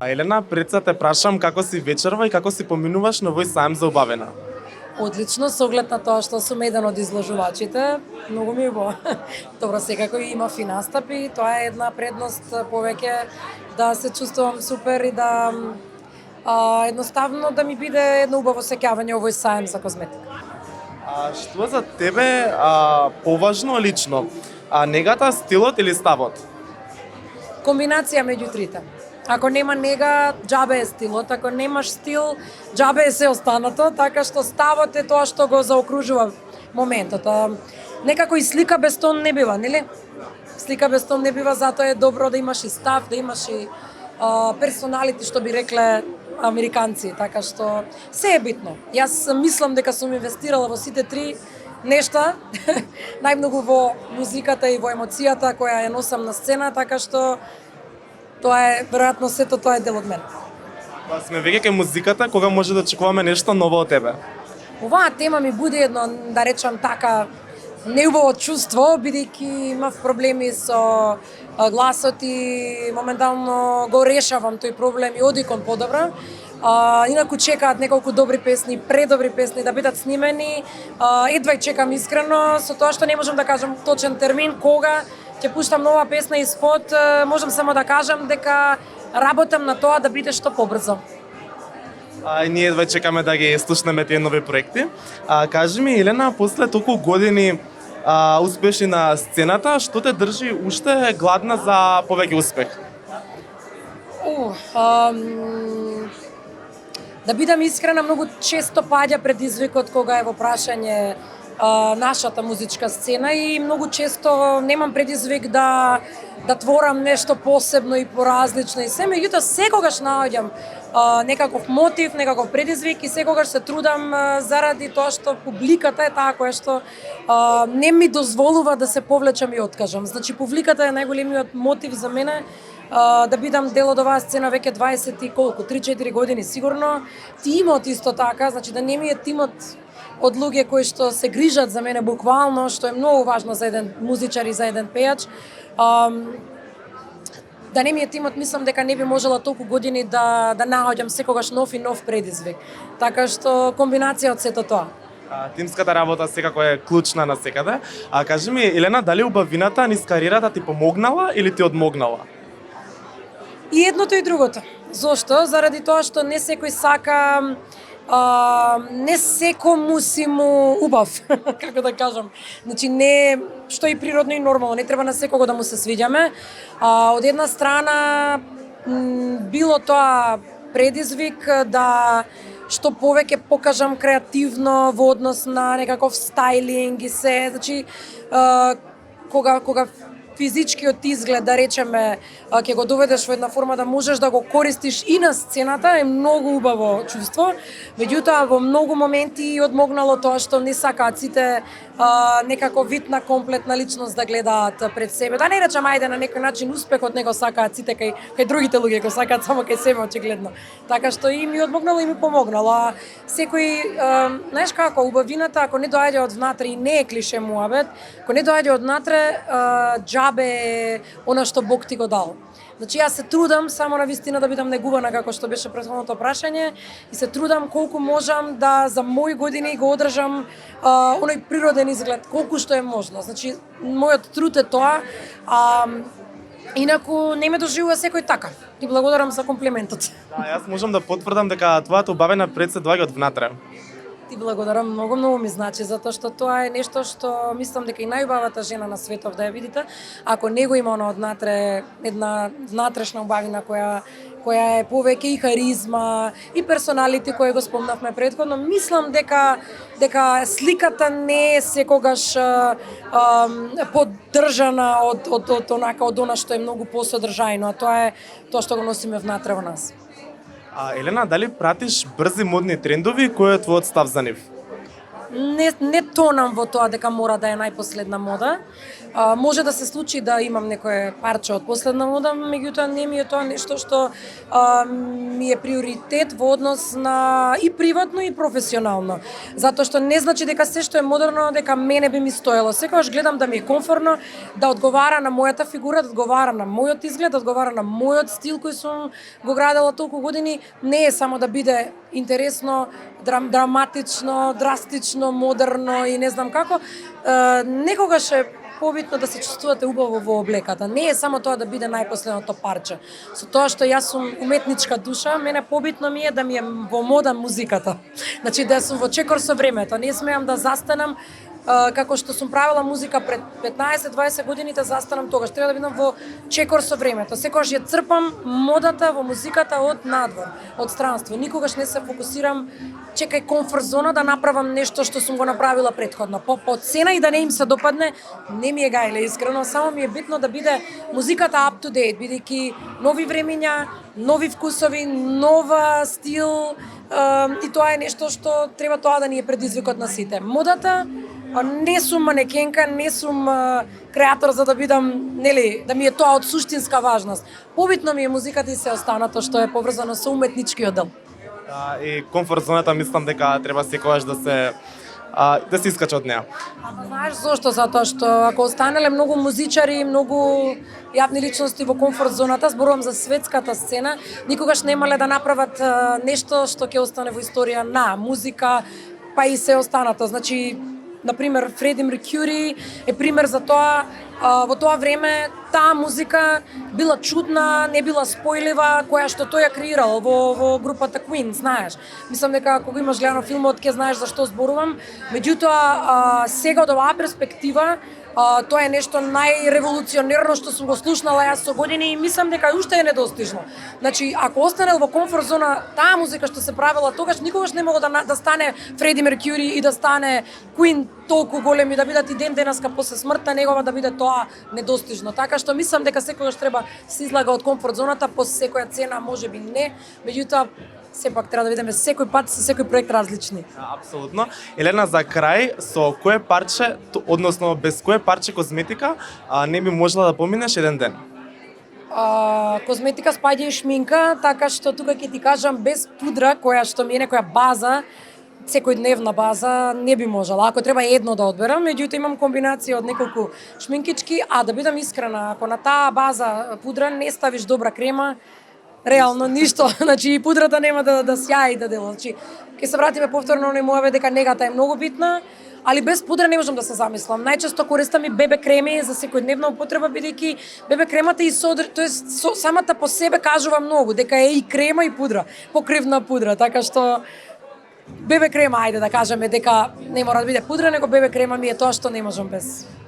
Елена, пред се те прашам како си вечерва и како си поминуваш на овој сајм за убавена? Одлично, со оглед на тоа што сум еден од изложувачите, многу ми е убаво. Добро, секако имав и настапи, тоа е една предност повеќе да се чувствувам супер и да едноставно да ми биде едно убаво сеќавање овој сајм за козметика. Што за тебе поважно лично? Негата, стилот или ставот? Комбинација меѓу трите. Ако нема нега, џабе е стилот, ако немаш стил, џабе е се останато, така што ставот е тоа што го заокружува моментот. Некако и слика без тон не бива, нели? Слика без тон не бива, затоа е добро да имаш и став, да имаш и персоналити, што би рекле американци, така што се е битно. Јас мислам дека сум инвестирала во сите три нешта, најмногу во музиката и во емоцијата која ја носам на сцена, така што тоа е, веројатно, сето тоа е дел од мене. Сме веќе кај музиката, кога може да очекуваме нешто ново од тебе? Оваа тема ми буди едно, да речам така, неубаво чувство, бидејќи имав проблеми со гласот и моментално го решавам тој проблем и оди кон подобро. Инаку чекаат неколку добри песни, предобри песни да бидат снимени. Едва чекам искрено, со тоа што не можам да кажам точен термин кога ќе пуштам нова песна и спот, можам само да кажам дека работам на тоа да биде што побрзо. Ние едва чекаме да ги слушнеме тие нови проекти. Кажи ми, Елена, после толку години успешни на сцената, што те држи уште гладна за повеќе успех? Да бидам искрена, многу често паѓа предизвикот кога е во прашање нашата музичка сцена и многу често немам предизвик да творам нешто посебно и поразлично и се, меѓутоа секогаш наоѓам некаков мотив, некаков предизвик и секогаш се трудам заради тоа што публиката е таа која што не ми дозволува да се повлечам и откажам. Значи публиката е најголемиот мотив за мене да бидам дел од оваа сцена веќе 20 и колку, 3-4 години сигурно. Тимот исто така, значи да не ми е тимот од луѓе кои што се грижат за мене буквално, што е многу важно за еден музичар и за еден пејач. Да не ми е тимот, мислам дека не би можела толку години да наоѓам секогаш нов и нов предизвик. Така што комбинација од сето тоа. Тимската работа секако е клучна на секаде. Кажи ми, Елена, дали убавината низ кариерата ти помогнала или ти одмогнала? И едното и другото. Зошто? Заради тоа што не секој сака, не секому си му убав, како да кажам. Значи не, што е природно и нормално, не треба на секого да му се свиѓаме. Од една страна било тоа предизвик да што повеќе покажам креативно во однос на некаков стајлинг и се, значи кога физичкиот изглед, да речеме, ќе го доведеш во една форма да можеш да го користиш и на сцената, е многу убаво чувство. Меѓутоа, во многу моменти одмогнало тоа што не сакаат сите некако вид на комплетна личност да гледаат пред себе. Да не речам, ајде, на некој начин успехот него сакаат сите кај другите луѓе, кои сакаат само кај себе очигледно. Така што и ми одмогнало и ми помогнало. Секој, знаеш како, убавината, ако не доаѓа од внатре и не е клише муабет, ако не доаѓа од внатре, џабе е она што Бог ти го дал. Значи јас се трудам само на вистина да бидам негувана како што беше претходното прашање и се трудам колку можам да за мои години го одржам оној природен изглед колку што е можно. Значи мојот труд е тоа, инаку не ме доживува секој така. Ти благодарам за комплиментот. Јас можам да потврдам дека твојата убавена пред се доаѓа од внатре. Ти благодарам, многу ми значи, затоа што тоа е нешто што мислам дека и најубавата жена на светот да ја видите, ако не го има она однатре, една внатрешна убавина која е повеќе и харизма, и персоналити кои го спомнавме претходно, мислам дека сликата не е секогаш поддржана од она што е многу посодржајно, а тоа е тоа што го носиме внатре во нас. Елена, дали пратиш брзи модни трендови, кој е твојот став за нив? не тонам во тоа дека мора да е најпоследна мода. Може да се случи да имам некое парче од последна мода, меѓутоа не ми е тоа нешто што ми е приоритет во однос на и приватно и професионално. Затоа што не значи дека се што е модерно дека мене би ми стоело. Секогаш гледам да ми е комфортно, да одговара на мојата фигура, да одговара на мојот изглед, да одговара на мојот стил кој сум го градела толку години. Не е само да биде интересно, драматично, драстично, модерно и не знам како. Некогаш е побитно да се чувствувате убаво во облеката. Не е само тоа да биде најпоследното парче. Со тоа што јас сум уметничка душа, мене побитно ми е да ми е во мода музиката. Значи да сум во чекор со времето. Не смеам да застанам како што сум правила музика пред 15-20 години, да застанам тогаш. Треба да бидам во чекор со времето. Секогаш ја црпам модата во музиката од надвор, од странство. Никогаш не се фокусирам чекај комфорт зона да направам нешто што сум го направила претходно. По цена и да не им се допадне, не ми е гајле, искрено, само ми е битно да биде музиката up to date, бидејќи нови времиња, нови вкусови, нова стил, и тоа е нешто што треба тоа да ни е предизвикот на сите. Модата, не сум манекенка, не сум креатор за да бидам, нели, да ми е тоа од суштинска важност. Побитно ми е музиката и се останато што е поврзано со уметничкиот дел. И комфорт зоната мислам дека треба секогаш да се искача од неа. Знаеш зошто? Затоа што ако останеле многу музичари, многу јавни личности во комфорт зоната, зборувам за светската сцена, никогаш немале да направат нешто што ќе остане во историја на музика, па и се останато. Значи, например, Фреди Меркјури е пример за тоа. Во тоа време таа музика била чудна, не била спојлива, која што тој ја креирал во групата Queen, знаеш. Мислам дека кога имаш гледано филмот ќе знаеш за што зборувам. Меѓутоа, сега од оваа перспектива, тоа е нешто најреволуционерно што сум го слушнала јас со години и мислам дека уште е недостижно. Значи, ако останел во комфорт зона таа музика што се правела тогаш, никогаш не могло да стане Фреди Меркјури и да стане Queen толку големи, да бидат и ден денеска после смртта негова да биде тоа недостижно. Така што мислам дека секогаш треба се излага од комфорт зоната по секоја цена, можеби не, меѓутоа сепак треба да видиме секој пат со секој проект различни. Апсолутно. Елена, за крај, со кое парче, односно без кое парче козметика не би можела да поминеш еден ден? Козметика спаѓа и шминка, така што тука ќе ти кажам без пудра, која што ми е некоја база, секојдневна база, не би можела. Ако треба едно да одберам, меѓутоа имам комбинација од неколку шминкички, а да бидам искрена, ако на таа база пудра не ставиш добра крема, реално ништо, значи и пудрата нема да сјае и да дела. Значи, ќе се вратиме повторно на мојаве дека негата е многу битна, али без пудра не можам да се замислам. Најчесто користам и бебе креми за секојдневна употреба, бидејќи бебе кремата и самата по себе кажува многу, дека е и крема и пудра, покривна пудра, така што бебе крема, ајде да кажеме дека не мора да биде пудра, него бебе крема ми е тоа што не можам без.